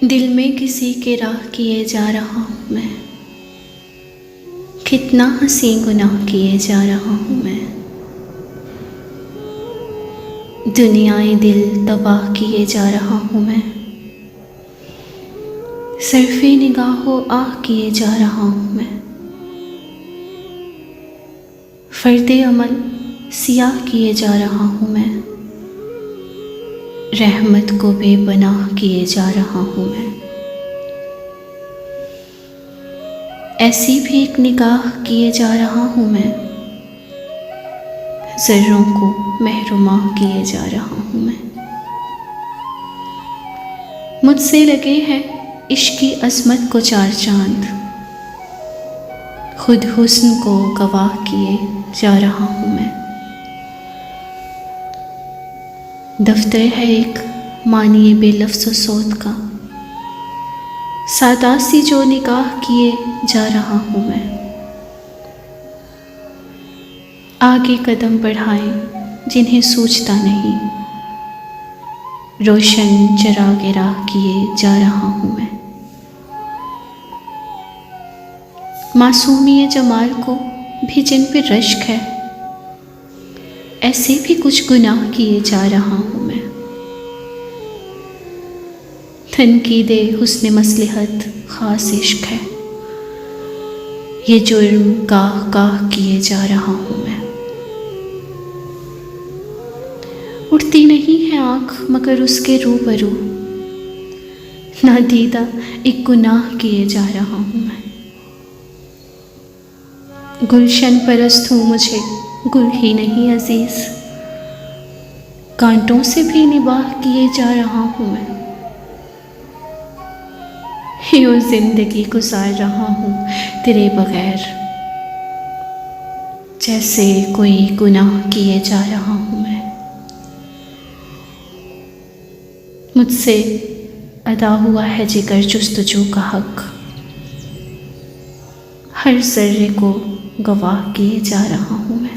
दिल में किसी के राह किए जा रहा हूँ मैं, कितना हंसी गुनाह किए जा रहा हूँ मैं। दुनियाए दिल तबाह किए जा रहा हूँ मैं, सरफे निगाहों आह किए जा रहा हूँ मैं। फर्दे अमल सियाह किए जा रहा हूँ मैं, रहमत को बेपनाह किए जा रहा हूँ मैं। ऐसी भी एक निगाह किए जा रहा हूँ मैं, ज़र्रों को महरूमा किए जा रहा हूँ मैं। मुझसे लगे हैं इश्क की अज़मत को चार चांद, खुद हुस्न को गवाह किए जा रहा हूँ मैं। दफ्तर है एक मानिए बेलफ्ज़ सौत का, सादासी जो निगाह किए जा रहा हूँ मैं। आगे कदम बढ़ाएं जिन्हें सूझता नहीं, रोशन चिराग राह किए जा रहा हूँ मैं। मासूमिय जमाल को भी जिन पे रश्क है, ऐसे भी कुछ गुनाह किए जा रहा हूँ मैं। तनकीदे हुस्न मसलिहत ख़ास इश्क है, ये जुर्म गाह गाह किए जा रहा हूँ मैं। उठती नहीं है आँख मगर उसके रूबरू, नादीदा एक गुनाह किए जा रहा हूँ मैं। गुलशन परस्त हूँ मुझे गुल ही नहीं अजीज़, कांटों से भी निबाह किए जा रहा हूँ मैं। यूँ जिंदगी गुजार रहा हूँ तेरे बगैर, जैसे कोई गुनाह किए जा रहा हूँ मैं। मुझसे अदा हुआ है जिगर जुस्तजू का हक, हर ज़र्रे को गवाह किए जा रहा हूँ मैं।